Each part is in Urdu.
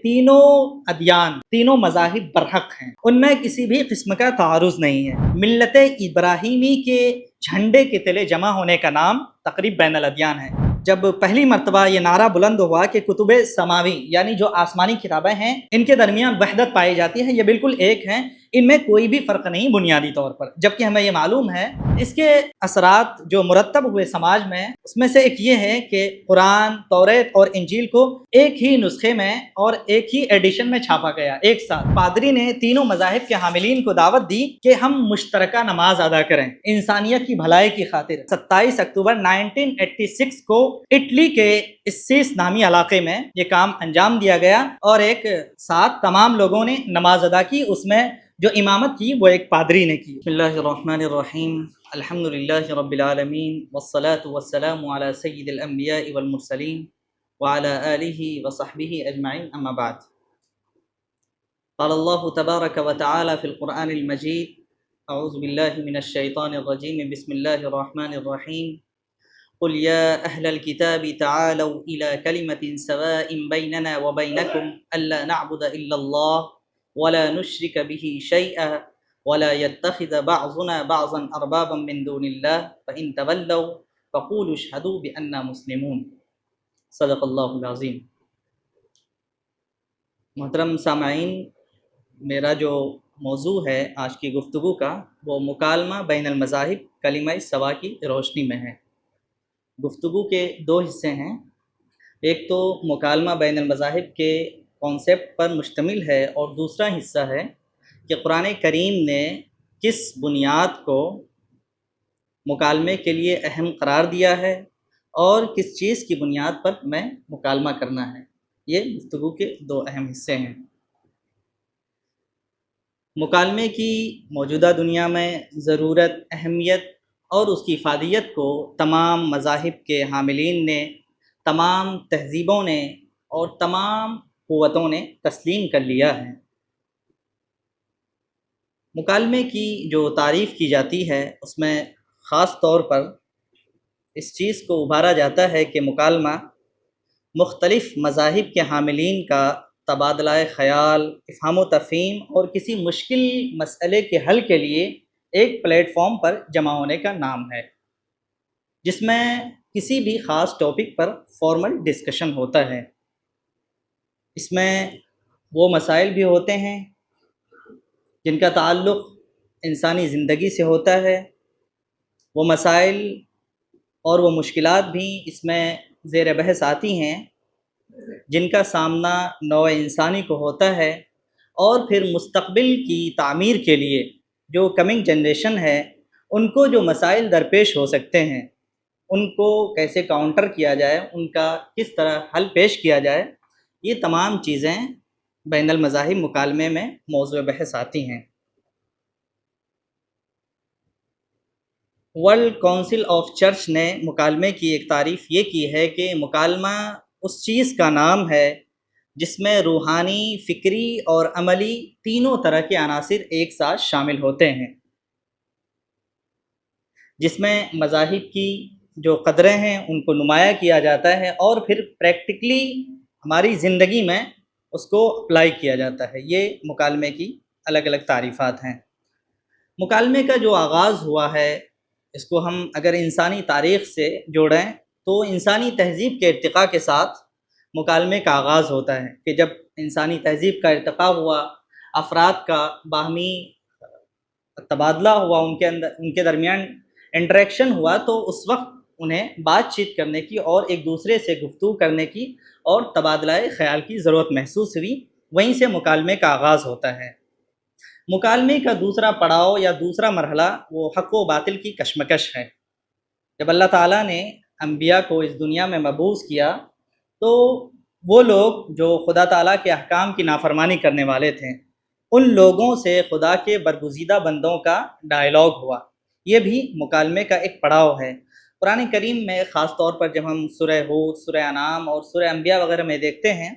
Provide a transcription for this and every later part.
تینوں ادیان، تینوں مذاہب برحق ہیں، ان میں کسی بھی قسم کا تعارض نہیں ہے۔ ملت ابراہیمی کے جھنڈے کے تلے جمع ہونے کا نام تقریب بین الادیان ہے۔ جب پہلی مرتبہ یہ نعرہ بلند ہوا کہ کتب سماوی یعنی جو آسمانی کتابیں ہیں ان کے درمیان وحدت پائی جاتی ہے، یہ بالکل ایک ہیں، ان میں کوئی بھی فرق نہیں بنیادی طور پر، جبکہ ہمیں یہ معلوم ہے اس کے اثرات جو مرتب ہوئے سماج میں، اس میں سے ایک یہ ہے کہ قرآن، توریت اور انجیل کو ایک ہی نسخے میں اور ایک ہی ایڈیشن میں چھاپا گیا ایک ساتھ۔ پادری نے تینوں مذاہب کے حاملین کو دعوت دی کہ ہم مشترکہ نماز ادا کریں انسانیت کی بھلائی کی خاطر۔ 27 اکتوبر 1986 کو اٹلی کے اسیس نامی علاقے میں یہ کام انجام دیا گیا اور ایک ساتھ تمام لوگوں نے نماز ادا کی، اس میں جو امامت کی وہ ایک پادری نے کی۔ بسم اللہ الرحمن الرحیم، الحمدللہ رب العالمین، والصلاة والسلام علی سید الانبیاء والمرسلین وعلی آلہ وصحبہ اجمعین، اما بعد۔ قال اللہ تبارک وتعالی فی القرآن المجید، اعوذ باللہ من الشیطان الرجیم، بسم اللہ الرحمن الرحیم، قل یا اہل الکتاب تعالوا الى کلمة سواء بیننا وبینکم الا نعبد الا اللہ ولا نشرک به شیئا ولا يتخذ بعضنا بعضا اربابا من دون اللہ فإن تولوا فقولوا اشهدوا بأننا مسلمون۔ صدق اللہ العظیم۔ محترم سامعین، میرا جو موضوع ہے آج کی گفتگو کا وہ مکالمہ بین المذاہب کلمہ سوا کی روشنی میں ہے۔ گفتگو کے دو حصے ہیں، ایک تو مکالمہ بین المذاہب کے کانسیپٹ پر مشتمل ہے اور دوسرا حصہ ہے کہ قرآن کریم نے کس بنیاد کو مکالمے کے لیے اہم قرار دیا ہے اور کس چیز کی بنیاد پر میں مکالمہ کرنا ہے۔ یہ گفتگو کے دو اہم حصے ہیں۔ مکالمے کی موجودہ دنیا میں ضرورت، اہمیت اور اس کی افادیت کو تمام مذاہب کے حاملین نے، تمام تہذیبوں نے اور تمام قوتوں نے تسلیم کر لیا ہے۔ مکالمے کی جو تعریف کی جاتی ہے اس میں خاص طور پر اس چیز کو ابھارا جاتا ہے کہ مکالمہ مختلف مذاہب کے حاملین کا تبادلہ خیال، افہام و تفہیم اور کسی مشکل مسئلے کے حل کے لیے ایک پلیٹ فارم پر جمع ہونے کا نام ہے، جس میں کسی بھی خاص ٹاپک پر فارمل ڈسکشن ہوتا ہے۔ اس میں وہ مسائل بھی ہوتے ہیں جن کا تعلق انسانی زندگی سے ہوتا ہے، وہ مسائل اور وہ مشکلات بھی اس میں زیر بحث آتی ہیں جن کا سامنا نوع انسانی کو ہوتا ہے، اور پھر مستقبل کی تعمیر کے لیے جو کمنگ جنریشن ہے ان کو جو مسائل درپیش ہو سکتے ہیں ان کو کیسے کاؤنٹر کیا جائے، ان کا کس طرح حل پیش کیا جائے، یہ تمام چیزیں بین المذاہب مکالمے میں موضوع بحث آتی ہیں۔ ورلڈ کونسل آف چرچ نے مکالمے کی ایک تعریف یہ کی ہے کہ مکالمہ اس چیز کا نام ہے جس میں روحانی، فکری اور عملی تینوں طرح کے عناصر ایک ساتھ شامل ہوتے ہیں، جس میں مذاہب کی جو قدریں ہیں ان کو نمایاں کیا جاتا ہے اور پھر پریکٹیکلی ہماری زندگی میں اس کو اپلائی کیا جاتا ہے۔ یہ مکالمے کی الگ الگ تعریفات ہیں۔ مکالمے کا جو آغاز ہوا ہے اس کو ہم اگر انسانی تاریخ سے جوڑیں تو انسانی تہذیب کے ارتقاء کے ساتھ مکالمے کا آغاز ہوتا ہے کہ جب انسانی تہذیب کا ارتقاء ہوا، افراد کا باہمی تبادلہ ہوا، ان کے درمیان انٹریکشن ہوا، تو اس وقت انہیں بات چیت کرنے کی اور ایک دوسرے سے گفتگو کرنے کی اور تبادلہ خیال کی ضرورت محسوس ہوئی، وہیں سے مکالمے کا آغاز ہوتا ہے۔ مکالمے کا دوسرا پڑاؤ یا دوسرا مرحلہ وہ حق و باطل کی کشمکش ہے۔ جب اللہ تعالیٰ نے انبیاء کو اس دنیا میں مبعوث کیا تو وہ لوگ جو خدا تعالیٰ کے احکام کی نافرمانی کرنے والے تھے، ان لوگوں سے خدا کے برگزیدہ بندوں کا ڈائلاگ ہوا۔ یہ بھی مکالمے کا ایک پڑاؤ ہے۔ قرآن کریم میں خاص طور پر جب ہم سورہ ہود، سورہ انعام اور سورہ انبیاء وغیرہ میں دیکھتے ہیں،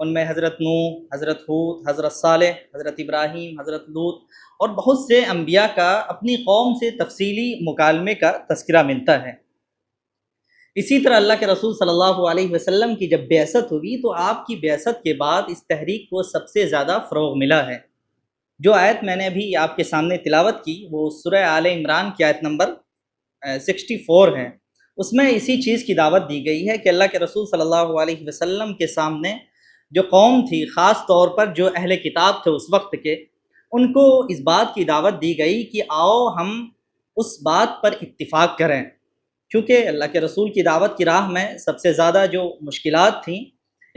ان میں حضرت نوح، حضرت ہود، حضرت صالح، حضرت ابراہیم، حضرت لوط اور بہت سے انبیاء کا اپنی قوم سے تفصیلی مکالمے کا تذکرہ ملتا ہے۔ اسی طرح اللہ کے رسول صلی اللہ علیہ وسلم کی جب بعثت ہوئی تو آپ کی بعثت کے بعد اس تحریک کو سب سے زیادہ فروغ ملا ہے۔ جو آیت میں نے ابھی آپ کے سامنے تلاوت کی وہ سورہ آل عمران کی آیت نمبر 64 ہے۔ اس میں اسی چیز کی دعوت دی گئی ہے کہ اللہ کے رسول صلی اللہ علیہ وسلم کے سامنے جو قوم تھی، خاص طور پر جو اہل کتاب تھے اس وقت کے، ان کو اس بات کی دعوت دی گئی کہ آؤ ہم اس بات پر اتفاق کریں، کیونکہ اللہ کے رسول کی دعوت کی راہ میں سب سے زیادہ جو مشکلات تھیں،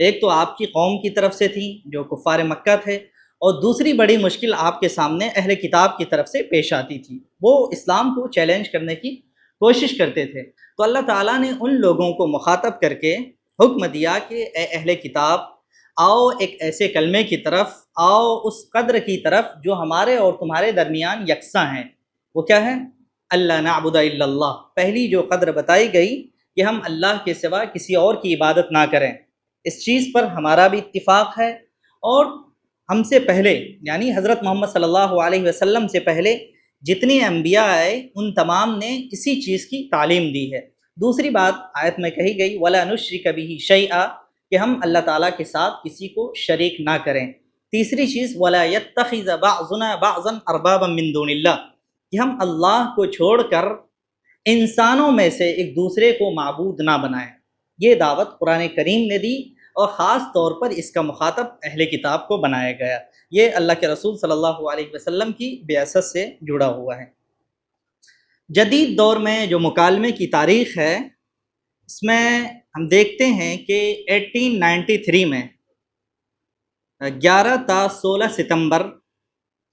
ایک تو آپ کی قوم کی طرف سے تھیں جو کفار مکہ تھے، اور دوسری بڑی مشکل آپ کے سامنے اہل کتاب کی طرف سے پیش آتی تھی۔ وہ اسلام کو چیلنج کرنے کی کوشش کرتے تھے۔ تو اللہ تعالیٰ نے ان لوگوں کو مخاطب کر کے حکم دیا کہ اے اہل کتاب، آؤ ایک ایسے کلمے کی طرف، آؤ اس قدر کی طرف جو ہمارے اور تمہارے درمیان یکساں ہیں۔ وہ کیا ہے؟ اللہ نعبد الا اللہ۔ پہلی جو قدر بتائی گئی کہ ہم اللہ کے سوا کسی اور کی عبادت نہ کریں، اس چیز پر ہمارا بھی اتفاق ہے، اور ہم سے پہلے یعنی حضرت محمد صلی اللہ علیہ وسلم سے پہلے جتنے انبیاء آئے ان تمام نے اسی چیز کی تعلیم دی ہے۔ دوسری بات آیت میں کہی گئی وَلَا نُشْرِكَ بِهِ شَيْئًا، کہ ہم اللہ تعالیٰ کے ساتھ کسی کو شریک نہ کریں۔ تیسری چیز وَلَا يَتَّخِذَ بَعْضُنَا بَعْضًا أَرْبَابًا مِّن دُونِ اللَّهِ، کہ ہم اللہ کو چھوڑ کر انسانوں میں سے ایک دوسرے کو معبود نہ بنائیں۔ یہ دعوت قرآن کریم نے دی، اور خاص طور پر اس کا مخاطب اہل کتاب کو بنایا گیا۔ یہ اللہ کے رسول صلی اللہ علیہ وسلم کی بعثت سے جڑا ہوا ہے۔ جدید دور میں جو مکالمے کی تاریخ ہے، اس میں ہم دیکھتے ہیں کہ 1893 میں 11 تا 16 ستمبر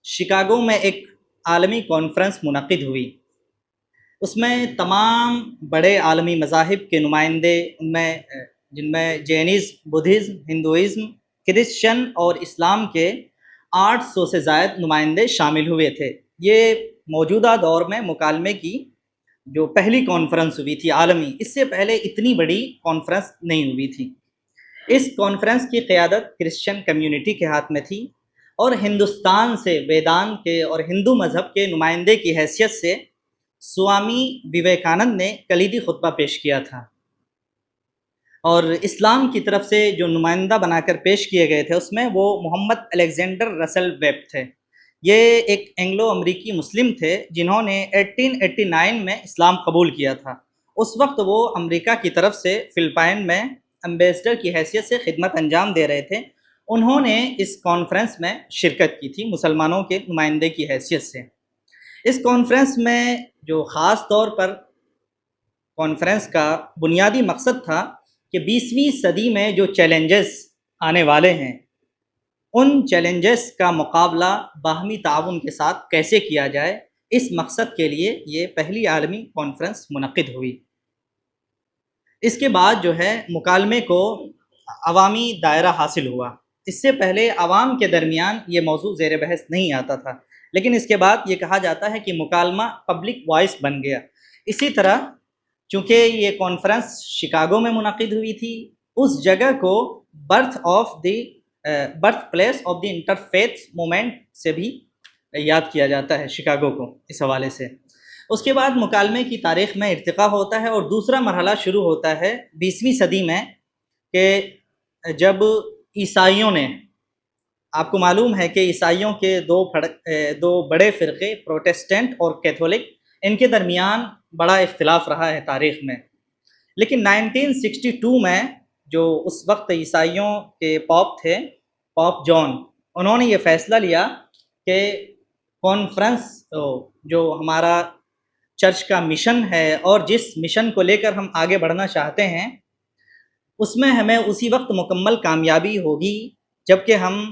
شکاگو میں ایک عالمی کانفرنس منعقد ہوئی۔ اس میں تمام بڑے عالمی مذاہب کے نمائندے، جن میں جینزم، بدھزم، ہندوازم، کرسچن اور اسلام کے 800 سے زائد نمائندے شامل ہوئے تھے۔ یہ موجودہ دور میں مکالمے کی جو پہلی کانفرنس ہوئی تھی عالمی، اس سے پہلے اتنی بڑی کانفرنس نہیں ہوئی تھی۔ اس کانفرنس کی قیادت کرسچن کمیونٹی کے ہاتھ میں تھی، اور ہندوستان سے ویدانت کے اور ہندو مذہب کے نمائندے کی حیثیت سے سوامی وویکانند نے کلیدی خطبہ پیش کیا تھا، اور اسلام کی طرف سے جو نمائندہ بنا کر پیش کیے گئے تھے اس میں وہ محمد الیگزینڈر رسل ویب تھے۔ یہ ایک اینگلو امریکی مسلم تھے جنہوں نے 1889 میں اسلام قبول کیا تھا۔ اس وقت وہ امریکہ کی طرف سے فلپائن میں ایمبیسڈر کی حیثیت سے خدمت انجام دے رہے تھے۔ انہوں نے اس کانفرنس میں شرکت کی تھی مسلمانوں کے نمائندے کی حیثیت سے۔ اس کانفرنس میں جو خاص طور پر کانفرنس کا بنیادی مقصد تھا کہ 20ویں صدی میں جو چیلنجز آنے والے ہیں، ان چیلنجز کا مقابلہ باہمی تعاون کے ساتھ کیسے کیا جائے، اس مقصد کے لیے یہ پہلی عالمی کانفرنس منعقد ہوئی۔ اس کے بعد جو ہے مکالمے کو عوامی دائرہ حاصل ہوا۔ اس سے پہلے عوام کے درمیان یہ موضوع زیر بحث نہیں آتا تھا، لیکن اس کے بعد یہ کہا جاتا ہے کہ مکالمہ پبلک وائس بن گیا۔ اسی طرح چونکہ یہ کانفرنس شکاگو میں منعقد ہوئی تھی، اس جگہ کو birth place of the interfaith moment سے بھی یاد کیا جاتا ہے، شکاگو کو اس حوالے سے۔ اس کے بعد مکالمے کی تاریخ میں ارتقا ہوتا ہے، اور دوسرا مرحلہ شروع ہوتا ہے 20ویں صدی میں، کہ جب عیسائیوں نے، آپ کو معلوم ہے کہ عیسائیوں کے دو بڑے فرقے پروٹسٹنٹ اور کیتھولک، ان کے درمیان بڑا اختلاف رہا ہے تاریخ میں، لیکن 1962 میں جو اس وقت عیسائیوں کے پوپ تھے، پوپ جان، انہوں نے یہ فیصلہ لیا کہ کانفرنس جو ہمارا چرچ کا مشن ہے اور جس مشن کو لے کر ہم آگے بڑھنا چاہتے ہیں، اس میں ہمیں اسی وقت مکمل کامیابی ہوگی جب کہ ہم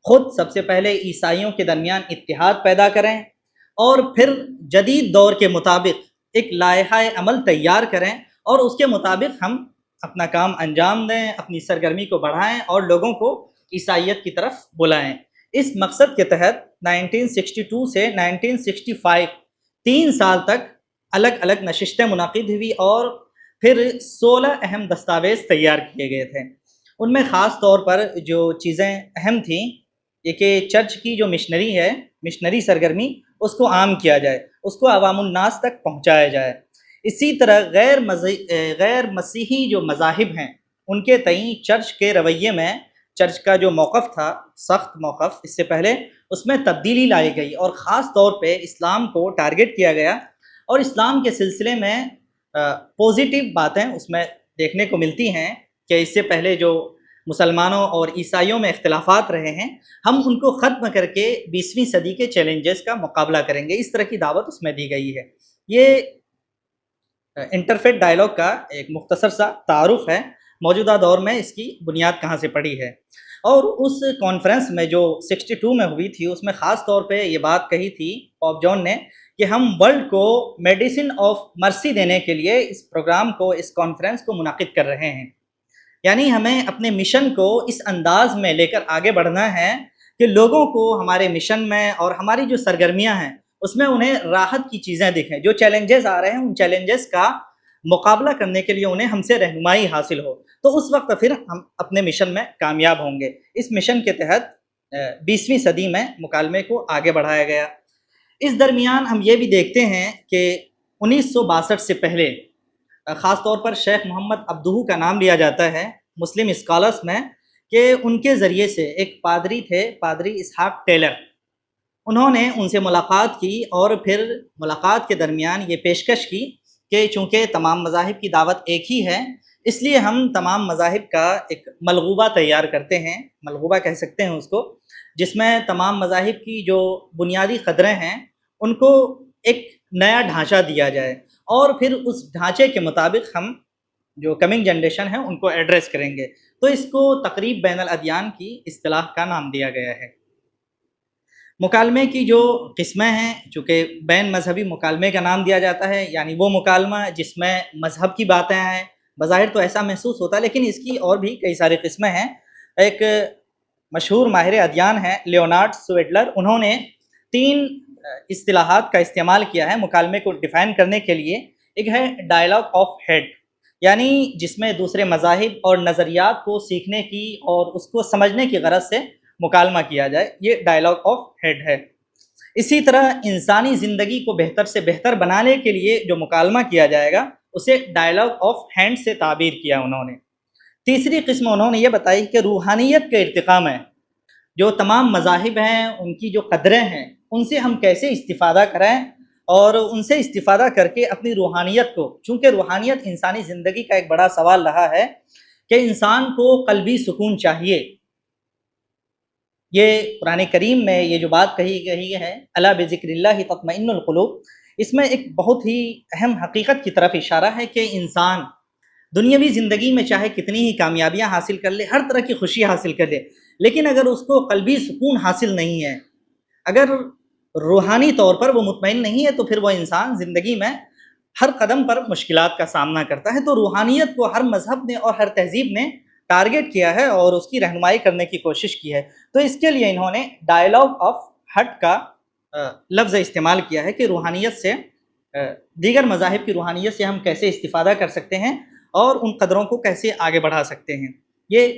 خود سب سے پہلے عیسائیوں کے درمیان اتحاد پیدا کریں، اور پھر جدید دور کے مطابق ایک لائحہ عمل تیار کریں، اور اس کے مطابق ہم اپنا کام انجام دیں، اپنی سرگرمی کو بڑھائیں اور لوگوں کو عیسائیت کی طرف بلائیں۔ اس مقصد کے تحت 1962 سے 1965 3 سال تک الگ الگ نشستیں منعقد ہوئی، اور پھر 16 اہم دستاویز تیار کیے گئے تھے۔ ان میں خاص طور پر جو چیزیں اہم تھیں، یہ کہ چرچ کی جو مشنری ہے، مشنری سرگرمی، اس کو عام کیا جائے، اس کو عوام الناس تک پہنچایا جائے۔ اسی طرح غیر مسیحی جو مذاہب ہیں ان کے تئیں چرچ کے رویے میں، چرچ کا جو موقف تھا سخت موقف اس سے پہلے، اس میں تبدیلی لائی گئی اور خاص طور پہ اسلام کو ٹارگٹ کیا گیا، اور اسلام کے سلسلے میں پوزیٹیو باتیں اس میں دیکھنے کو ملتی ہیں کہ اس سے پہلے جو مسلمانوں اور عیسائیوں میں اختلافات رہے ہیں ہم ان کو ختم کر کے 20ویں صدی کے چیلنجز کا مقابلہ کریں گے، اس طرح کی دعوت اس میں دی گئی ہے۔ یہ انٹرفیتھ ڈائلاگ کا ایک مختصر سا تعارف ہے، موجودہ دور میں اس کی بنیاد کہاں سے پڑی ہے۔ اور اس کانفرنس میں جو 62 میں ہوئی تھی اس میں خاص طور پہ یہ بات کہی تھی پوپ جان نے کہ ہم ورلڈ کو میڈیسن آف مرسی دینے کے لیے اس پروگرام کو، اس کانفرنس کو منعقد کر رہے ہیں، یعنی ہمیں اپنے مشن کو اس انداز میں لے کر آگے بڑھنا ہے کہ لوگوں کو ہمارے مشن میں اور ہماری جو سرگرمیاں ہیں اس میں انہیں راحت کی چیزیں دکھیں، جو چیلنجز آ رہے ہیں ان چیلنجز کا مقابلہ کرنے کے لیے انہیں ہم سے رہنمائی حاصل ہو، تو اس وقت پھر ہم اپنے مشن میں کامیاب ہوں گے۔ اس مشن کے تحت 20ویں صدی میں مکالمے کو آگے بڑھایا گیا۔ اس درمیان ہم یہ بھی دیکھتے ہیں کہ 1962 سے پہلے خاص طور پر شیخ محمد عبدہو کا نام لیا جاتا ہے مسلم اسکالرس میں، کہ ان کے ذریعے سے ایک پادری تھے، پادری اسحاق ٹیلر، انہوں نے ان سے ملاقات کی اور پھر ملاقات کے درمیان یہ پیشکش کی کہ چونکہ تمام مذاہب کی دعوت ایک ہی ہے اس لیے ہم تمام مذاہب کا ایک ملغوبہ تیار کرتے ہیں، ملغوبہ کہہ سکتے ہیں اس کو، جس میں تمام مذاہب کی جو بنیادی قدریں ہیں ان کو ایک نیا ڈھانچہ دیا جائے، اور پھر اس ڈھانچے کے مطابق ہم جو کمنگ جنریشن ہے ان کو ایڈریس کریں گے۔ تو اس کو تقریب بین الادیان کی اصطلاح کا نام دیا گیا ہے۔ مکالمے کی جو قسمیں ہیں، چونکہ بین مذہبی مکالمے کا نام دیا جاتا ہے، یعنی وہ مکالمہ جس میں مذہب کی باتیں ہیں، بظاہر تو ایسا محسوس ہوتا ہے لیکن اس کی اور بھی کئی ساری قسمیں ہیں۔ ایک مشہور ماہر ادیان ہیں لیونارڈ سویڈلر، انہوں نے 3 اصطلاحات کا استعمال کیا ہے مکالمے کو ڈیفائن کرنے کے لیے۔ ایک ہے ڈائلاگ آف ہیڈ، یعنی جس میں دوسرے مذاہب اور نظریات کو سیکھنے کی اور اس کو سمجھنے کی غرض سے مکالمہ کیا جائے، یہ ڈائلاگ آف ہیڈ ہے۔ اسی طرح انسانی زندگی کو بہتر سے بہتر بنانے کے لیے جو مکالمہ کیا جائے گا اسے ڈائلاگ آف ہینڈ سے تعبیر کیا انہوں نے۔ تیسری قسم انہوں نے یہ بتائی کہ روحانیت کے ارتقاء میں جو تمام مذاہب ہیں ان کی جو قدریں ہیں ان سے ہم کیسے استفادہ کریں اور ان سے استفادہ کر کے اپنی روحانیت کو، چونکہ روحانیت انسانی زندگی کا ایک بڑا سوال رہا ہے کہ انسان کو قلبی سکون چاہیے۔ یہ قرآن کریم میں یہ جو بات کہی گئی ہے الا بذکر اللہ تطمئن القلوب، اس میں ایک بہت ہی اہم حقیقت کی طرف اشارہ ہے کہ انسان دنیاوی زندگی میں چاہے کتنی ہی کامیابیاں حاصل کر لے، ہر طرح کی خوشی حاصل کر لے، لیکن اگر اس کو قلبی سکون حاصل نہیں ہے، اگر روحانی طور پر وہ مطمئن نہیں ہے، تو پھر وہ انسان زندگی میں ہر قدم پر مشکلات کا سامنا کرتا ہے۔ تو روحانیت کو ہر مذہب نے اور ہر تہذیب نے ٹارگٹ کیا ہے اور اس کی رہنمائی کرنے کی کوشش کی ہے۔ تو اس کے لیے انہوں نے ڈائلاگ آف ہٹ کا لفظ استعمال کیا ہے کہ روحانیت سے، دیگر مذاہب کی روحانیت سے ہم کیسے استفادہ کر سکتے ہیں اور ان قدروں کو کیسے آگے بڑھا سکتے ہیں۔ یہ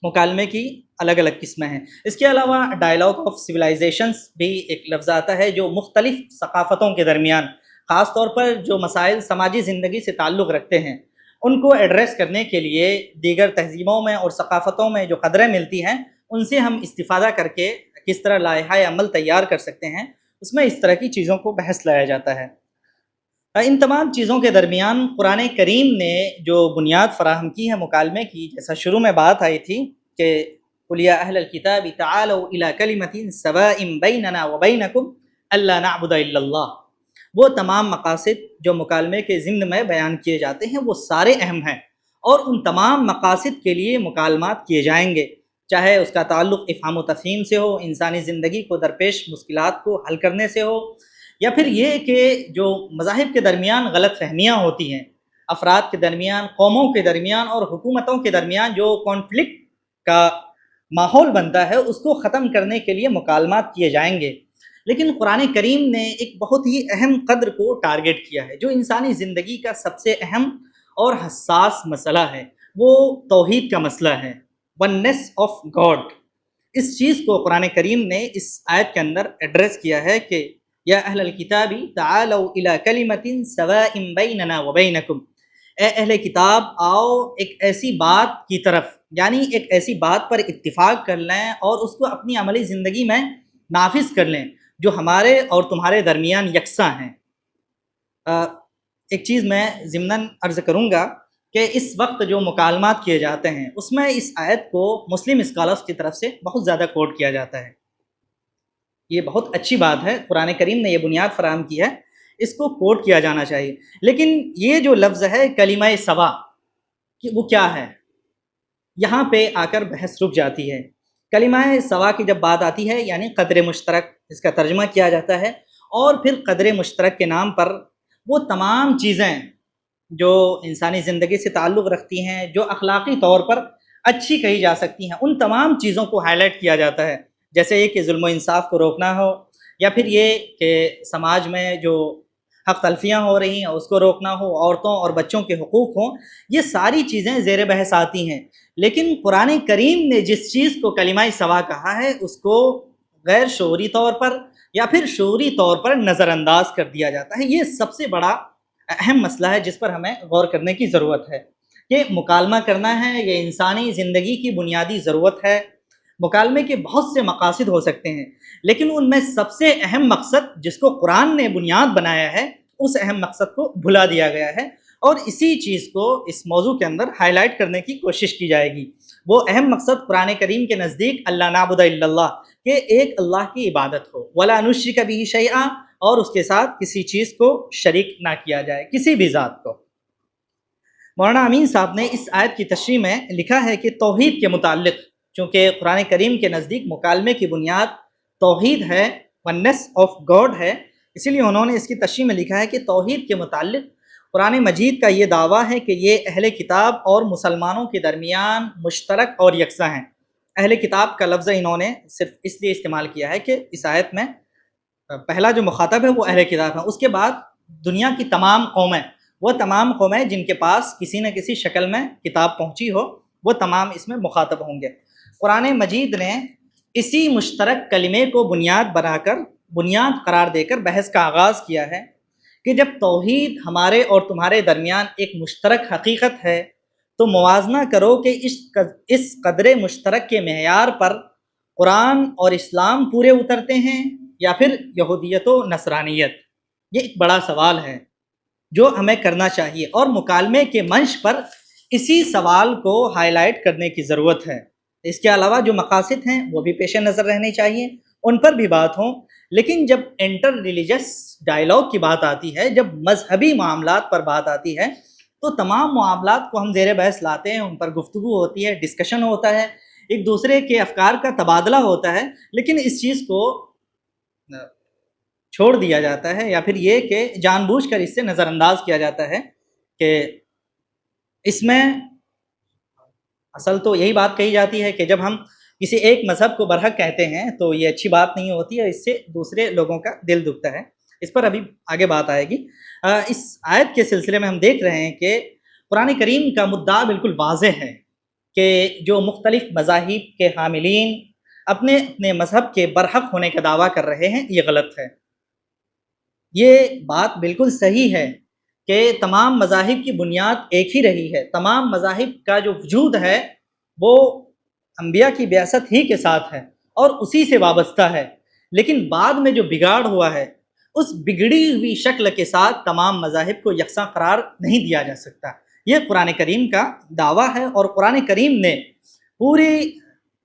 مکالمے کی الگ الگ قسمیں ہیں۔ اس کے علاوہ ڈائلاگ آف سویلائزیشنز بھی ایک لفظ آتا ہے جو مختلف ثقافتوں کے درمیان خاص طور پر جو مسائل سماجی زندگی سے تعلق رکھتے ہیں ان کو ایڈریس کرنے کے لیے دیگر تہذیبوں میں اور ثقافتوں میں جو قدریں ملتی ہیں ان سے ہم استفادہ کر کے کس طرح لائحہ عمل تیار کر سکتے ہیں، اس میں اس طرح کی چیزوں کو بحث لایا جاتا ہے۔ ان تمام چیزوں کے درمیان قرآن کریم نے جو بنیاد فراہم کی ہے مکالمے کی، جیسا شروع میں بات آئی تھی کہ قُلْ يَا أَهْلَ الْكِتَابِ تَعَالَوْا إِلَىٰ كَلِمَةٍ سَوَاءٍ بَيْنَنَا وَبَيْنَكُمْ أَلَّا نَعْبُدَ إِلَّا اللَّهَ، وہ تمام مقاصد جو مکالمے کے ضمن میں بیان کیے جاتے ہیں وہ سارے اہم ہیں، اور ان تمام مقاصد کے لیے مکالمات کیے جائیں گے، چاہے اس کا تعلق افہام و تفہیم سے ہو، انسانی زندگی کو درپیش مشکلات کو حل کرنے سے ہو، یا پھر یہ کہ جو مذاہب کے درمیان غلط فہمیاں ہوتی ہیں، افراد کے درمیان، قوموں کے درمیان اور حکومتوں کے درمیان جو کانفلکٹ کا ماحول بنتا ہے اس کو ختم کرنے کے لیے مکالمات کیے جائیں گے۔ لیکن قرآن کریم نے ایک بہت ہی اہم قدر کو ٹارگٹ کیا ہے جو انسانی زندگی کا سب سے اہم اور حساس مسئلہ ہے، وہ توحید کا مسئلہ ہے، وننس آف گاڈ۔ اس چیز کو قرآن کریم نے اس آیت کے اندر ایڈریس کیا ہے کہ یا اہل الکتاب تعالوا الی کلمۃ سواء بیننا وبینکم، اے اہل کتاب آؤ ایک ایسی بات کی طرف، یعنی ایک ایسی بات پر اتفاق کر لیں اور اس کو اپنی عملی زندگی میں نافذ کر لیں جو ہمارے اور تمہارے درمیان یکساں ہیں۔ ایک چیز میں ضمناً عرض کروں گا کہ اس وقت جو مکالمات کیے جاتے ہیں اس میں اس آیت کو مسلم اسکالرس کی طرف سے بہت زیادہ کوٹ کیا جاتا ہے۔ یہ بہت اچھی بات ہے، قرآن کریم نے یہ بنیاد فراہم کی ہے، اس کو کوٹ کیا جانا چاہیے۔ لیکن یہ جو لفظ ہے کلمہ سوا، کہ وہ کیا ہے، یہاں پہ آ کر بحث رک جاتی ہے۔ کلمہ سوا کی جب بات آتی ہے یعنی قدر مشترک، اس کا ترجمہ کیا جاتا ہے، اور پھر قدر مشترک کے نام پر وہ تمام چیزیں جو انسانی زندگی سے تعلق رکھتی ہیں، جو اخلاقی طور پر اچھی کہی جا سکتی ہیں، ان تمام چیزوں کو ہائی لائٹ کیا جاتا ہے، جیسے یہ کہ ظلم و انصاف کو روکنا ہو، یا پھر یہ کہ سماج میں جو حق تلفیاں ہو رہی ہیں اس کو روکنا ہو، عورتوں اور بچوں کے حقوق ہوں، یہ ساری چیزیں زیر بحث آتی ہیں۔ لیکن قرآن کریم نے جس چیز کو کلمہ سوا کہا ہے اس کو غیر شعوری طور پر یا پھر شعوری طور پر نظر انداز کر دیا جاتا ہے۔ یہ سب سے بڑا اہم مسئلہ ہے جس پر ہمیں غور کرنے کی ضرورت ہے کہ مکالمہ کرنا ہے، یہ انسانی زندگی کی بنیادی ضرورت ہے۔ مکالمے کے بہت سے مقاصد ہو سکتے ہیں، لیکن ان میں سب سے اہم مقصد جس کو قرآن نے بنیاد بنایا ہے اس اہم مقصد کو بھلا دیا گیا ہے، اور اسی چیز کو اس موضوع کے اندر ہائی لائٹ کرنے کی کوشش کی جائے گی۔ وہ اہم مقصد قرآن کریم کے نزدیک اللہ نعبد الا اللہ، کہ ایک اللہ کی عبادت ہو، ولا نشرک بہ شیئا، اور اس کے ساتھ کسی چیز کو شریک نہ کیا جائے، کسی بھی ذات کو۔ مولانا امین صاحب نے اس آیت کی تشریح میں لکھا ہے کہ توحید کے متعلق، چونکہ قرآن کریم کے نزدیک مکالمے کی بنیاد توحید ہے، ونس آف گاڈ ہے، اسی لیے انہوں نے اس کی تشریح میں لکھا ہے کہ توحید کے متعلق قرآن مجید کا یہ دعویٰ ہے کہ یہ اہل کتاب اور مسلمانوں کے درمیان مشترک اور یکساں ہیں۔ اہل کتاب کا لفظ انہوں نے صرف اس لیے استعمال کیا ہے کہ اس آیت میں پہلا جو مخاطب ہے وہ اہل کتاب ہے، اس کے بعد دنیا کی تمام قومیں، وہ تمام قومیں جن کے پاس کسی نہ کسی شکل میں کتاب پہنچی ہو، وہ تمام اس میں مخاطب ہوں گے۔ قرآن مجید نے اسی مشترک کلمے کو بنیاد قرار دے کر بحث کا آغاز کیا ہے کہ جب توحید ہمارے اور تمہارے درمیان ایک مشترک حقیقت ہے تو موازنہ کرو کہ اس قدر مشترک کے معیار پر قرآن اور اسلام پورے اترتے ہیں یا پھر یہودیت و نصرانیت۔ یہ ایک بڑا سوال ہے جو ہمیں کرنا چاہیے، اور مکالمے کے منچ پر اسی سوال کو ہائی لائٹ کرنے کی ضرورت ہے۔ اس کے علاوہ جو مقاصد ہیں وہ بھی پیش نظر رہنے چاہیے، ان پر بھی بات ہوں، لیکن جب انٹر ریلیجس ڈائلاگ کی بات آتی ہے، جب مذہبی معاملات پر بات آتی ہے، تو تمام معاملات کو ہم زیر بحث لاتے ہیں، ان پر گفتگو ہوتی ہے، ڈسکشن ہوتا ہے، ایک دوسرے کے افکار کا تبادلہ ہوتا ہے، لیکن اس چیز کو چھوڑ دیا جاتا ہے، یا پھر یہ کہ جان بوجھ کر اس سے نظر انداز کیا جاتا ہے کہ اس میں اصل تو یہی بات کہی جاتی ہے کہ جب ہم کسی ایک مذہب کو برحق کہتے ہیں تو یہ اچھی بات نہیں ہوتی ہے، اس سے دوسرے لوگوں کا دل دکھتا ہے۔ اس پر ابھی آگے بات آئے گی۔ اس آیت کے سلسلے میں ہم دیکھ رہے ہیں کہ قرآن کریم کا مدعا بالکل واضح ہے کہ جو مختلف مذاہب کے حاملین اپنے اپنے مذہب کے برحق ہونے کا دعویٰ کر رہے ہیں، یہ غلط ہے۔ یہ بات بالکل صحیح ہے کہ تمام مذاہب کی بنیاد ایک ہی رہی ہے، تمام مذاہب کا جو وجود ہے وہ انبیاء کی بعثت ہی کے ساتھ ہے اور اسی سے وابستہ ہے، لیکن بعد میں جو بگاڑ ہوا ہے اس بگڑی ہوئی شکل کے ساتھ تمام مذاہب کو یکساں قرار نہیں دیا جا سکتا۔ یہ قرآن کریم کا دعویٰ ہے، اور قرآن کریم نے پوری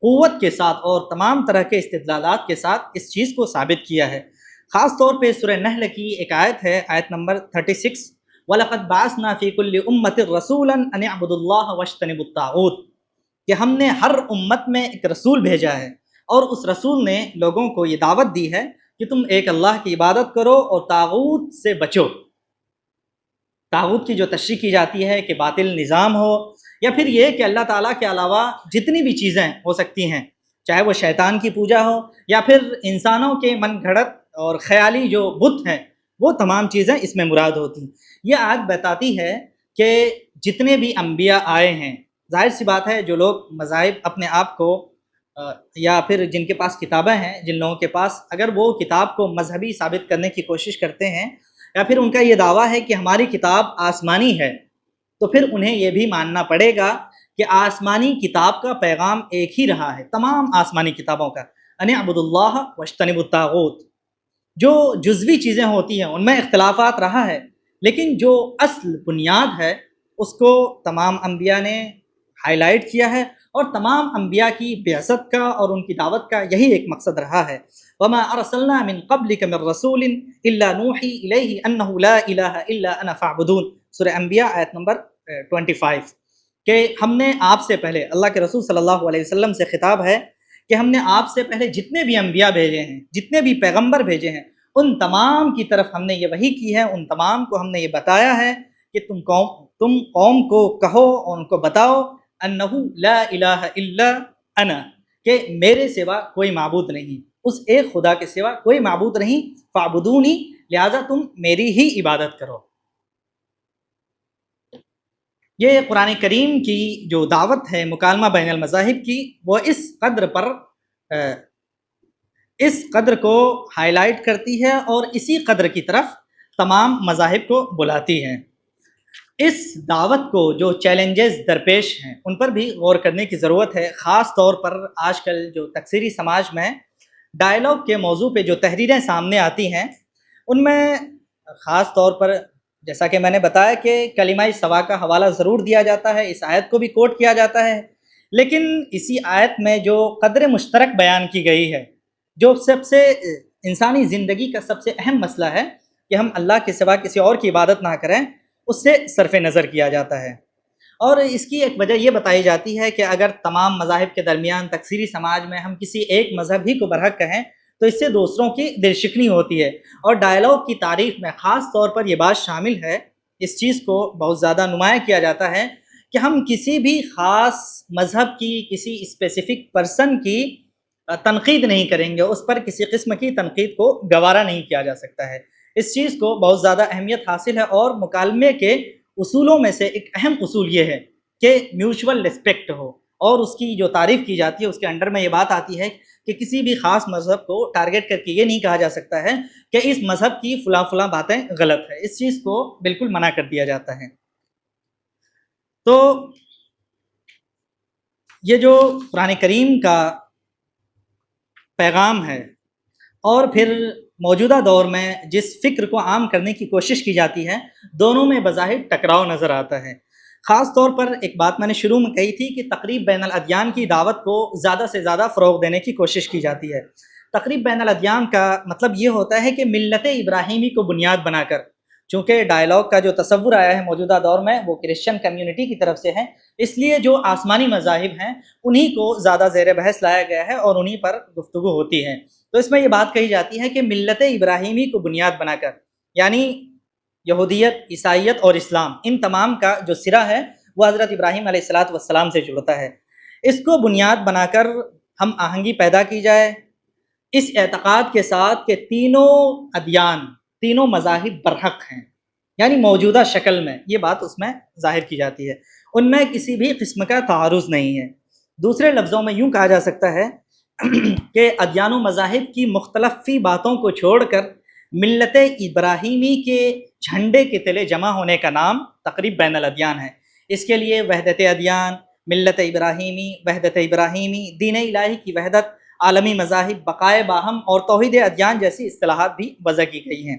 قوت کے ساتھ اور تمام طرح کے استدلالات کے ساتھ اس چیز کو ثابت کیا ہے۔ خاص طور پہ سورہ نحل کی ایک آیت ہے، آیت نمبر 36، وَلَقَدْ بَعَثْنَا فِي كُلِّ أُمَّةٍ رَسُولًا أَنِ اعْبُدُوا اللَّهَ وَاجْتَنِبُوا الطَّاغُوتَ، کہ ہم نے ہر امت میں ایک رسول بھیجا ہے، اور اس رسول نے لوگوں کو یہ دعوت دی ہے کہ تم ایک اللہ کی عبادت کرو اور طاغوت سے بچو۔ طاغوت کی جو تشریح کی جاتی ہے کہ باطل نظام ہو، یا پھر یہ کہ اللہ تعالیٰ کے علاوہ جتنی بھی چیزیں ہو سکتی ہیں، چاہے وہ شیطان کی پوجا ہو یا پھر انسانوں کے من گھڑت اور خیالی جو بت ہیں، وہ تمام چیزیں اس میں مراد ہوتی ہیں۔ یہ آیت بتاتی ہے کہ جتنے بھی انبیاء آئے ہیں، ظاہر سی بات ہے جو لوگ مذاہب اپنے آپ کو یا پھر جن کے پاس کتابیں ہیں، جن لوگوں کے پاس، اگر وہ کتاب کو مذہبی ثابت کرنے کی کوشش کرتے ہیں یا پھر ان کا یہ دعویٰ ہے کہ ہماری کتاب آسمانی ہے، تو پھر انہیں یہ بھی ماننا پڑے گا کہ آسمانی کتاب کا پیغام ایک ہی رہا ہے، تمام آسمانی کتابوں کا، ان اعبدوا اللہ واجتنبوا الطاغوت۔ جو جزوی چیزیں ہوتی ہیں ان میں اختلافات رہا ہے، لیکن جو اصل بنیاد ہے اس کو تمام انبیاء نے ہائی لائٹ کیا ہے، اور تمام انبیاء کی بعثت کا اور ان کی دعوت کا یہی ایک مقصد رہا ہے۔ وما ارسلنا من قبلک من رسول الا نوحی الیہ انہ لا الہ الا انا فاعبدون، سورہ انبیاء آیت نمبر 25، کہ ہم نے آپ سے پہلے، اللہ کے رسول صلی اللہ علیہ وسلم سے خطاب ہے کہ ہم نے آپ سے پہلے جتنے بھی انبیاء بھیجے ہیں، جتنے بھی پیغمبر بھیجے ہیں، ان تمام کی طرف ہم نے یہ وحی کی ہے، ان تمام کو ہم نے یہ بتایا ہے کہ تم قوم کو کہو اور ان کو بتاؤ انہو لا الہ الا انا، کہ میرے سوا کوئی معبود نہیں، اس ایک خدا کے سوا کوئی معبود نہیں، فاعبدونی، لہذا تم میری ہی عبادت کرو۔ یہ قرآن کریم کی جو دعوت ہے مکالمہ بین المذاہب کی، وہ اس قدر کو ہائی لائٹ کرتی ہے اور اسی قدر کی طرف تمام مذاہب کو بلاتی ہے۔ اس دعوت کو جو چیلنجز درپیش ہیں ان پر بھی غور کرنے کی ضرورت ہے، خاص طور پر آج کل جو تکثیری سماج میں ڈائلاگ کے موضوع پہ جو تحریریں سامنے آتی ہیں، ان میں خاص طور پر جیسا کہ میں نے بتایا کہ کلمہ سوا کا حوالہ ضرور دیا جاتا ہے، اس آیت کو بھی کوٹ کیا جاتا ہے، لیکن اسی آیت میں جو قدر مشترک بیان کی گئی ہے، جو سب سے انسانی زندگی کا سب سے اہم مسئلہ ہے کہ ہم اللہ کے سوا کسی اور کی عبادت نہ کریں، اس سے صرف نظر کیا جاتا ہے۔ اور اس کی ایک وجہ یہ بتائی جاتی ہے کہ اگر تمام مذاہب کے درمیان تکثیری سماج میں ہم کسی ایک مذہب ہی کو برحق کہیں تو اس سے دوسروں کی دل شکنی ہوتی ہے، اور ڈائلاگ کی تعریف میں خاص طور پر یہ بات شامل ہے، اس چیز کو بہت زیادہ نمایاں کیا جاتا ہے کہ ہم کسی بھی خاص مذہب کی، کسی اسپیسیفک پرسن کی تنقید نہیں کریں گے، اس پر کسی قسم کی تنقید کو گوارا نہیں کیا جا سکتا ہے۔ اس چیز کو بہت زیادہ اہمیت حاصل ہے، اور مکالمے کے اصولوں میں سے ایک اہم اصول یہ ہے کہ میوچول ریسپیکٹ ہو، اور اس کی جو تعریف کی جاتی ہے اس کے انڈر میں یہ بات آتی ہے کہ کسی بھی خاص مذہب کو ٹارگٹ کر کے یہ نہیں کہا جا سکتا ہے کہ اس مذہب کی فلاں فلاں باتیں غلط ہے، اس چیز کو بالکل منع کر دیا جاتا ہے۔ تو یہ جو قرآن کریم کا پیغام ہے، اور پھر موجودہ دور میں جس فکر کو عام کرنے کی کوشش کی جاتی ہے، دونوں میں بظاہر ٹکراؤ نظر آتا ہے۔ خاص طور پر ایک بات میں نے شروع میں کہی تھی کہ تقریب بین الادیان کی دعوت کو زیادہ سے زیادہ فروغ دینے کی کوشش کی جاتی ہے۔ تقریب بین الادیان کا مطلب یہ ہوتا ہے کہ ملت ابراہیمی کو بنیاد بنا کر، چونکہ ڈائلاگ کا جو تصور آیا ہے موجودہ دور میں وہ کرسچن کمیونٹی کی طرف سے ہے، اس لیے جو آسمانی مذاہب ہیں انہی کو زیادہ زیر بحث لایا گیا ہے اور انہی پر گفتگو ہوتی ہے۔ تو اس میں یہ بات کہی جاتی ہے کہ ملت ابراہیمی کو بنیاد بنا کر، یعنی یہودیت، عیسائیت اور اسلام، ان تمام کا جو سرا ہے وہ حضرت ابراہیم علیہ السلام سے جڑتا ہے۔ اس کو بنیاد بنا کر ہم آہنگی پیدا کی جائے اس اعتقاد کے ساتھ کہ تینوں ادیان، تینوں مذاہب برحق ہیں، یعنی موجودہ شکل میں یہ بات اس میں ظاہر کی جاتی ہے، ان میں کسی بھی قسم کا تعارض نہیں ہے۔ دوسرے لفظوں میں یوں کہا جا سکتا ہے کہ ادیان و مذاہب کی مختلف فی باتوں کو چھوڑ کر ملت ابراہیمی کے جھنڈے کے تلے جمع ہونے کا نام تقریب بین الادیان ہے۔ اس کے لیے وحدت ادیان، ملت ابراہیمی، وحدت ابراہیمی، دین الہی کی وحدت، عالمی مذاہب، بقائے باہم اور توحید ادیان جیسی اصطلاحات بھی وضع کی گئی ہیں۔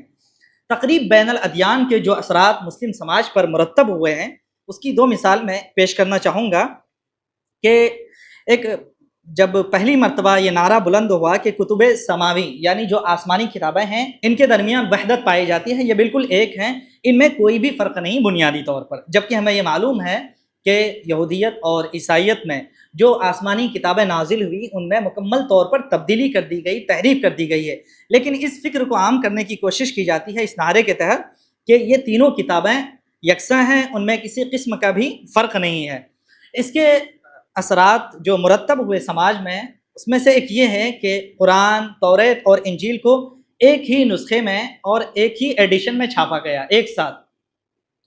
تقریب بین الادیان کے جو اثرات مسلم سماج پر مرتب ہوئے ہیں اس کی دو مثال میں پیش کرنا چاہوں گا کہ جب پہلی مرتبہ یہ نعرہ بلند ہوا کہ کتب سماوی یعنی جو آسمانی کتابیں ہیں ان کے درمیان وحدت پائی جاتی ہے، یہ بالکل ایک ہیں، ان میں کوئی بھی فرق نہیں بنیادی طور پر، جبکہ ہمیں یہ معلوم ہے کہ یہودیت اور عیسائیت میں جو آسمانی کتابیں نازل ہوئی ان میں مکمل طور پر تبدیلی کر دی گئی، تحریف کر دی گئی ہے، لیکن اس فکر کو عام کرنے کی کوشش کی جاتی ہے اس نعرے کے تحت کہ یہ تینوں کتابیں یکساں ہیں، ان میں کسی قسم کا بھی فرق نہیں ہے۔ اس کے اثرات جو مرتب ہوئے سماج میں، اس میں سے ایک یہ ہے کہ قرآن، توریت اور انجیل کو ایک ہی نسخے میں اور ایک ہی ایڈیشن میں چھاپا گیا ایک ساتھ،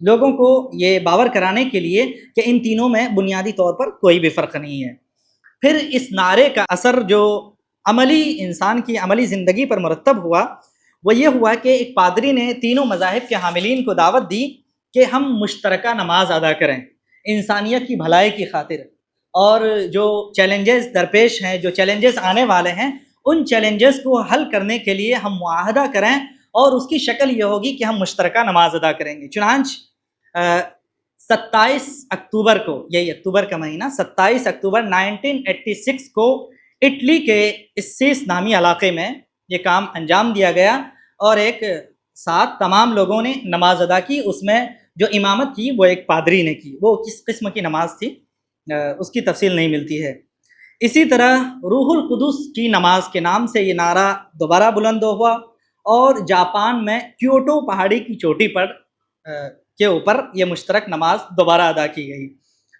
لوگوں کو یہ باور کرانے کے لیے کہ ان تینوں میں بنیادی طور پر کوئی بھی فرق نہیں ہے۔ پھر اس نعرے کا اثر جو عملی انسان کی عملی زندگی پر مرتب ہوا وہ یہ ہوا کہ ایک پادری نے تینوں مذاہب کے حاملین کو دعوت دی کہ ہم مشترکہ نماز ادا کریں انسانیت کی بھلائی کی خاطر، اور جو چیلنجز درپیش ہیں، جو چیلنجز آنے والے ہیں، ان چیلنجز کو حل کرنے کے لیے ہم معاہدہ کریں، اور اس کی شکل یہ ہوگی کہ ہم مشترکہ نماز ادا کریں گے۔ چنانچہ 27 اکتوبر کو، یہی اکتوبر کا مہینہ 27 اکتوبر 1986 کو اٹلی کے اسیس نامی علاقے میں یہ کام انجام دیا گیا، اور ایک ساتھ تمام لوگوں نے نماز ادا کی۔ اس میں جو امامت کی وہ ایک پادری نے کی، وہ کس قسم کی نماز تھی اس کی تفصیل نہیں ملتی ہے۔ اسی طرح روح القدس کی نماز کے نام سے یہ نعرہ دوبارہ بلند ہوا، اور جاپان میں کیوٹو پہاڑی کی چوٹی پر کے اوپر یہ مشترک نماز دوبارہ ادا کی گئی،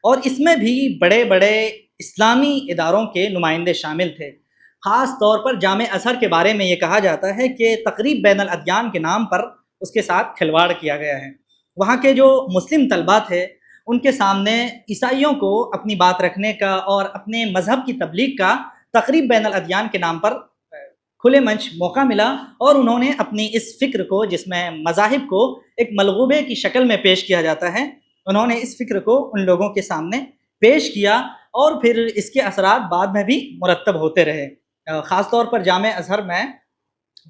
اور اس میں بھی بڑے بڑے اسلامی اداروں کے نمائندے شامل تھے۔ خاص طور پر جامع ازہر کے بارے میں یہ کہا جاتا ہے کہ تقریب بین الادیان کے نام پر اس کے ساتھ کھلواڑ کیا گیا ہے۔ وہاں کے جو مسلم طلباء تھے ان کے سامنے عیسائیوں کو اپنی بات رکھنے کا اور اپنے مذہب کی تبلیغ کا تقریب بین الادیان کے نام پر کھلے منچ موقع ملا، اور انہوں نے اپنی اس فکر کو، جس میں مذاہب کو ایک ملغوبے کی شکل میں پیش کیا جاتا ہے، انہوں نے اس فکر کو ان لوگوں کے سامنے پیش کیا، اور پھر اس کے اثرات بعد میں بھی مرتب ہوتے رہے۔ خاص طور پر جامع ازہر میں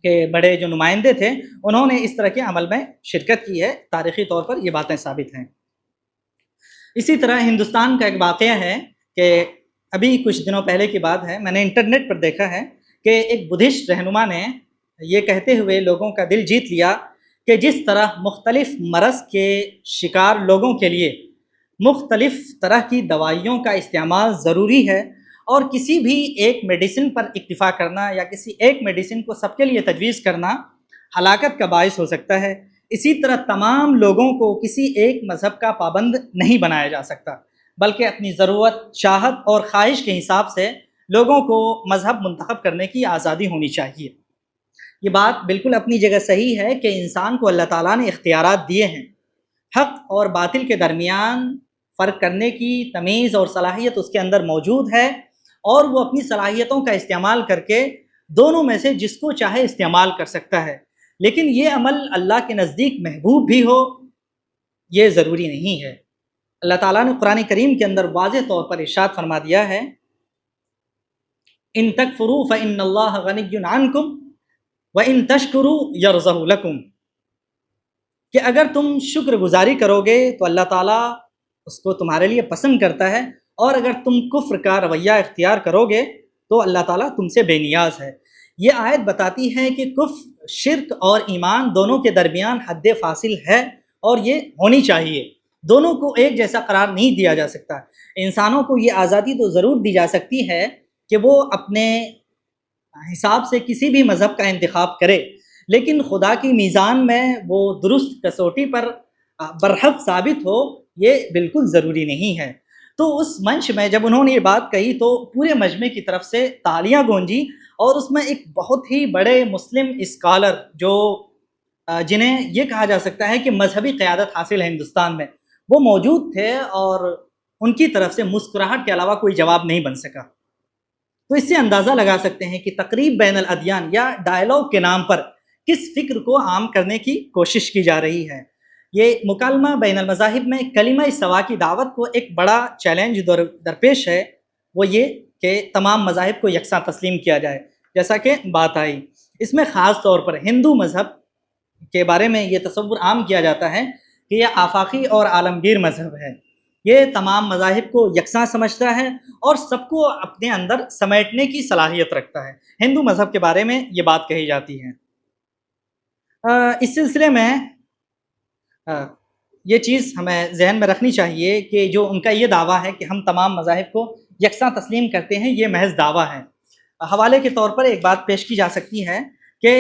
کے بڑے جو نمائندے تھے انہوں نے اس طرح کے عمل میں شرکت کی ہے، تاریخی طور پر یہ باتیں ثابت ہیں۔ اسی طرح ہندوستان کا ایک واقعہ ہے کہ ابھی کچھ دنوں پہلے کی بات ہے، میں نے انٹرنیٹ پر دیکھا ہے کہ ایک بدھسٹ رہنما نے یہ کہتے ہوئے لوگوں کا دل جیت لیا کہ جس طرح مختلف مرض کے شکار لوگوں کے لیے مختلف طرح کی دوائیوں کا استعمال ضروری ہے، اور کسی بھی ایک میڈیسن پر اکتفا کرنا یا کسی ایک میڈیسن کو سب کے لیے تجویز کرنا ہلاکت کا باعث ہو سکتا ہے، اسی طرح تمام لوگوں کو کسی ایک مذہب کا پابند نہیں بنایا جا سکتا، بلکہ اپنی ضرورت، چاہت اور خواہش کے حساب سے لوگوں کو مذہب منتخب کرنے کی آزادی ہونی چاہیے۔ یہ بات بالکل اپنی جگہ صحیح ہے کہ انسان کو اللہ تعالیٰ نے اختیارات دیے ہیں، حق اور باطل کے درمیان فرق کرنے کی تمیز اور صلاحیت اس کے اندر موجود ہے، اور وہ اپنی صلاحیتوں کا استعمال کر کے دونوں میں سے جس کو چاہے استعمال کر سکتا ہے، لیکن یہ عمل اللہ کے نزدیک محبوب بھی ہو یہ ضروری نہیں ہے۔ اللہ تعالیٰ نے قرآن کریم کے اندر واضح طور پر ارشاد فرما دیا ہے، ان تکفروا فإن اللہ غنی عنکم وإن تشکروا یرضہ لکم، کہ اگر تم شکر گزاری کرو گے تو اللہ تعالیٰ اس کو تمہارے لیے پسند کرتا ہے، اور اگر تم کفر کا رویہ اختیار کرو گے تو اللہ تعالیٰ تم سے بے نیاز ہے۔ یہ آیت بتاتی ہے کہ کفر، شرک اور ایمان دونوں کے درمیان حد فاصل ہے، اور یہ ہونی چاہیے، دونوں کو ایک جیسا قرار نہیں دیا جا سکتا۔ انسانوں کو یہ آزادی تو ضرور دی جا سکتی ہے کہ وہ اپنے حساب سے کسی بھی مذہب کا انتخاب کرے، لیکن خدا کی میزان میں وہ درست کسوٹی پر برحق ثابت ہو یہ بالکل ضروری نہیں ہے۔ تو اس منچ میں جب انہوں نے یہ بات کہی تو پورے مجمع کی طرف سے تالیاں گونجی، اور اس میں ایک بہت ہی بڑے مسلم اسکالر جو جنہیں یہ کہا جا سکتا ہے کہ مذہبی قیادت حاصل ہے ہندوستان میں، وہ موجود تھے، اور ان کی طرف سے مسکراہٹ کے علاوہ کوئی جواب نہیں بن سکا۔ تو اس سے اندازہ لگا سکتے ہیں کہ تقریب بین الادیان یا ڈائیلاگ کے نام پر کس فکر کو عام کرنے کی کوشش کی جا رہی ہے۔ یہ مکالمہ بین المذاہب میں کلمہ سوا کی دعوت کو ایک بڑا چیلنج درپیش ہے، وہ یہ کہ تمام مذاہب کو یکساں تسلیم کیا جائے، جیسا کہ بات آئی۔ اس میں خاص طور پر ہندو مذہب کے بارے میں یہ تصور عام کیا جاتا ہے کہ یہ آفاقی اور عالمگیر مذہب ہے، یہ تمام مذاہب کو یکساں سمجھتا ہے اور سب کو اپنے اندر سمیٹنے کی صلاحیت رکھتا ہے۔ ہندو مذہب کے بارے میں یہ بات کہی جاتی ہے۔ اس سلسلے میں یہ چیز ہمیں ذہن میں رکھنی چاہیے کہ جو ان کا یہ دعویٰ ہے کہ ہم تمام مذاہب کو یکساں تسلیم کرتے ہیں، یہ محض دعویٰ ہے۔ حوالے کے طور پر ایک بات پیش کی جا سکتی ہے کہ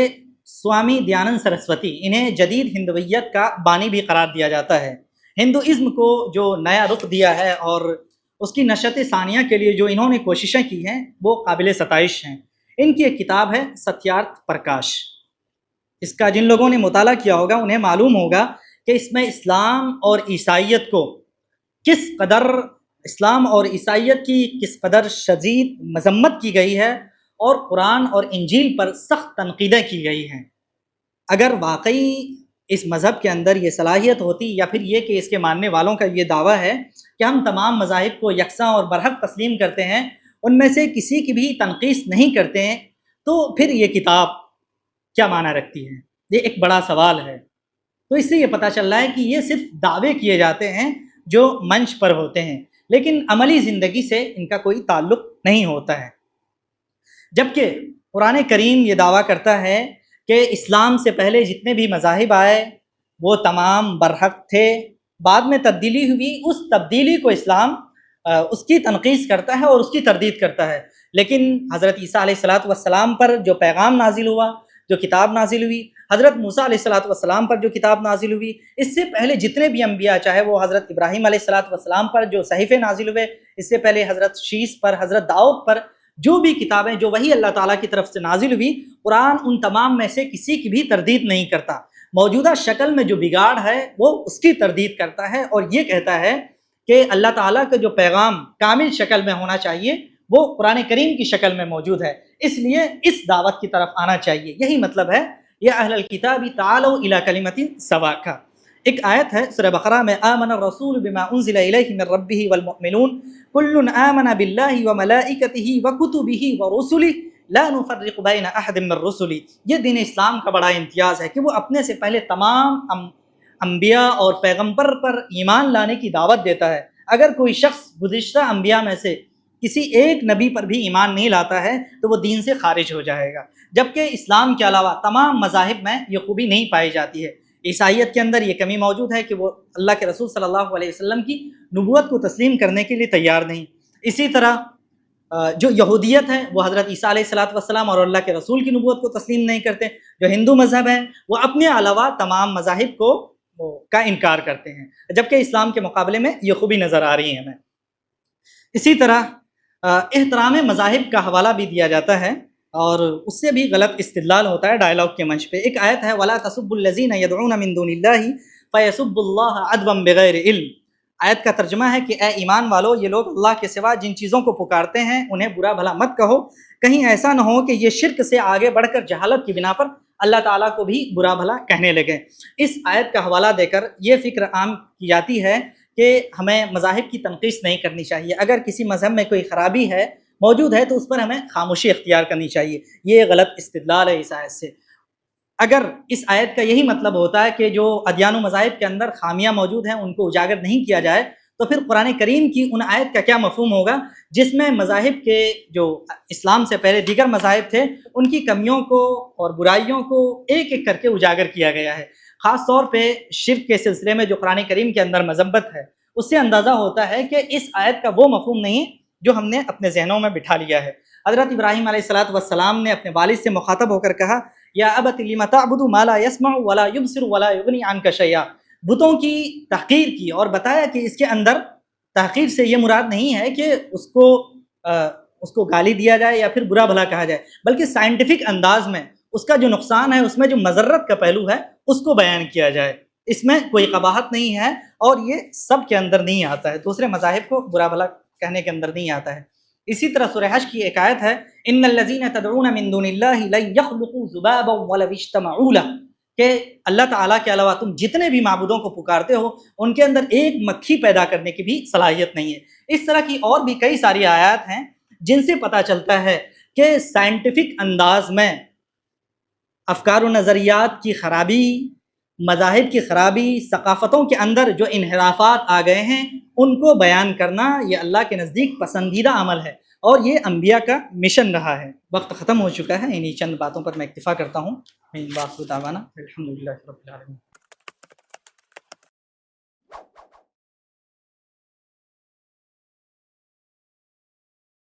سوامی دیانند سرسوتی، انہیں جدید ہندویت کا بانی بھی قرار دیا جاتا ہے۔ ہندوازم کو جو نیا رخ دیا ہے اور اس کی نشت ثانیہ کے لیے جو انہوں نے کوششیں کی ہیں وہ قابل ستائش ہیں۔ ان کی ایک کتاب ہے ستیارتھ پرکاش۔ اس کا جن لوگوں نے مطالعہ کیا ہوگا انہیں معلوم ہوگا کہ اس میں اسلام اور عیسائیت کو کس قدر اسلام اور عیسائیت کی کس قدر شدید مذمت کی گئی ہے اور قرآن اور انجیل پر سخت تنقیدیں کی گئی ہیں۔ اگر واقعی اس مذہب کے اندر یہ صلاحیت ہوتی، یا پھر یہ کہ اس کے ماننے والوں کا یہ دعویٰ ہے کہ ہم تمام مذاہب کو یکساں اور برحق تسلیم کرتے ہیں، ان میں سے کسی کی بھی تنقیص نہیں کرتے ہیں، تو پھر یہ کتاب کیا معنی رکھتی ہے؟ یہ ایک بڑا سوال ہے۔ تو اس سے یہ پتہ چل رہا ہے کہ یہ صرف دعوے کیے جاتے ہیں جو منچ پر ہوتے ہیں، لیکن عملی زندگی سے ان کا کوئی تعلق نہیں ہوتا ہے۔ جبکہ قرآن کریم یہ دعویٰ کرتا ہے کہ اسلام سے پہلے جتنے بھی مذاہب آئے وہ تمام برحق تھے، بعد میں تبدیلی ہوئی، اس تبدیلی کو اسلام اس کی تنقیص کرتا ہے اور اس کی تردید کرتا ہے۔ لیکن حضرت عیسیٰ علیہ السلام پر جو پیغام نازل ہوا، جو کتاب نازل ہوئی، حضرت موسیٰ علیہ السلام پر جو کتاب نازل ہوئی، اس سے پہلے جتنے بھی انبیاء، چاہے وہ حضرت ابراہیم علیہ السلام پر جو صحیفے نازل ہوئے، اس سے پہلے حضرت شیس پر، حضرت داؤد پر جو بھی کتابیں جو وہی اللہ تعالیٰ کی طرف سے نازل ہوئی، قرآن ان تمام میں سے کسی کی بھی تردید نہیں کرتا۔ موجودہ شکل میں جو بگاڑ ہے وہ اس کی تردید کرتا ہے اور یہ کہتا ہے کہ اللہ تعالیٰ کا جو پیغام کامل شکل میں ہونا چاہیے وہ قرآن کریم کی شکل میں موجود ہے، اس لیے اس دعوت کی طرف آنا چاہیے۔ یہی مطلب ہے یا اہل الکتاب تعالوا الی کلمۃ سواء کا۔ ایک آیت ہے سورہ بقرہ میں، آمن الرسول بما انزل الیہ من ربہ والمؤمنون کل آمن باللہ وملائکتہ وکتبہ ورسلہ لا نفرق بین احد من رسلہ۔ یہ دین اسلام کا بڑا امتیاز ہے کہ وہ اپنے سے پہلے تمام انبیاء اور پیغمبر پر ایمان لانے کی دعوت دیتا ہے۔ اگر کوئی شخص گزشتہ انبیاء میں سے کسی ایک نبی پر بھی ایمان نہیں لاتا ہے تو وہ دین سے خارج ہو جائے گا، جبکہ اسلام کے علاوہ تمام مذاہب میں یہ خوبی نہیں پائی جاتی ہے۔ عیسائیت کے اندر یہ کمی موجود ہے کہ وہ اللہ کے رسول صلی اللہ علیہ وسلم کی نبوت کو تسلیم کرنے کے لیے تیار نہیں۔ اسی طرح جو یہودیت ہے وہ حضرت عیسیٰ علیہ السلام اور اللہ کے رسول کی نبوت کو تسلیم نہیں کرتے۔ جو ہندو مذہب ہے وہ اپنے علاوہ تمام مذاہب کا انکار کرتے ہیں، جبکہ اسلام کے مقابلے میں یہ خوبی نظر آ رہی ہے ہمیں۔ اسی طرح احترام مذاہب کا حوالہ بھی دیا جاتا ہے اور اس سے بھی غلط استدلال ہوتا ہے ڈائلاگ کے منچ پہ۔ ایک آیت ہے وَلَا تَسُبُّوا الَّذِينَ يَدْعُونَ مِن دُونِ اللَّهِ فَيَسُبُّوا اللَّهَ عَدْوًا بِغَيْرِ علم۔ آیت کا ترجمہ ہے کہ اے ایمان والو، یہ لوگ اللہ کے سوا جن چیزوں کو پکارتے ہیں انہیں برا بھلا مت کہو، کہیں ایسا نہ ہو کہ یہ شرک سے آگے بڑھ کر جہالت کی بنا پر اللہ تعالیٰ کو بھی برا بھلا کہنے لگے۔ اس آیت کا حوالہ دے کر یہ فکر عام کی جاتی ہے کہ ہمیں مذاہب کی تنقیص نہیں کرنی چاہیے۔ اگر کسی مذہب میں کوئی خرابی ہے موجود ہے تو اس پر ہمیں خاموشی اختیار کرنی چاہیے۔ یہ غلط استدلال ہے اس آیت سے۔ اگر اس آیت کا یہی مطلب ہوتا ہے کہ جو ادیان و مذاہب کے اندر خامیاں موجود ہیں ان کو اجاگر نہیں کیا جائے، تو پھر قرآن کریم کی ان آیت کا کیا مفہوم ہوگا جس میں مذاہب کے جو اسلام سے پہلے دیگر مذاہب تھے ان کی کمیوں کو اور برائیوں کو ایک ایک کر کے اجاگر کیا گیا ہے۔ خاص طور پہ شرک کے سلسلے میں جو قرآن کریم کے اندر مذمت ہے، اس سے اندازہ ہوتا ہے کہ اس آیت کا وہ مفہوم نہیں جو ہم نے اپنے ذہنوں میں بٹھا لیا ہے۔ حضرت ابراہیم علیہ السلام نے اپنے والد سے مخاطب ہو کر کہا یا ابت لم تعبد ما لا يسمع ولا يبصر ولا يغني عنك شيئا۔ بتوں کی تحقیر کی اور بتایا کہ اس کے اندر تحقیر سے یہ مراد نہیں ہے کہ اس کو گالی دیا جائے یا پھر برا بھلا کہا جائے، بلکہ سائنٹیفک انداز میں اس کا جو نقصان ہے، اس میں جو مضرت کا پہلو ہے اس کو بیان کیا جائے۔ اس میں کوئی قباحت نہیں ہے اور یہ سب کے اندر نہیں آتا ہے، دوسرے مذاہب کو برا بھلا کہنے کے اندر نہیں آتا ہے۔ اسی طرح سورہ حج کی ایک آیت ہے ان الذین تدعون من دون اللہ لن یخلقوا ذبابا ولو اجتمعوا لہ، کہ اللہ تعالیٰ کے علاوہ تم جتنے بھی معبودوں کو پکارتے ہو ان کے اندر ایک مکھی پیدا کرنے کی بھی صلاحیت نہیں ہے۔ اس طرح کی اور بھی کئی ساری آیات ہیں جن سے پتہ چلتا ہے کہ سائنٹیفک انداز میں افکار و نظریات کی خرابی، مذاہب کی خرابی، ثقافتوں کے اندر جو انحرافات آ گئے ہیں ان کو بیان کرنا یہ اللہ کے نزدیک پسندیدہ عمل ہے اور یہ انبیاء کا مشن رہا ہے۔ وقت ختم ہو چکا ہے، انہی چند باتوں پر میں اکتفا کرتا ہوں۔ الحمدللہ رب العالمین۔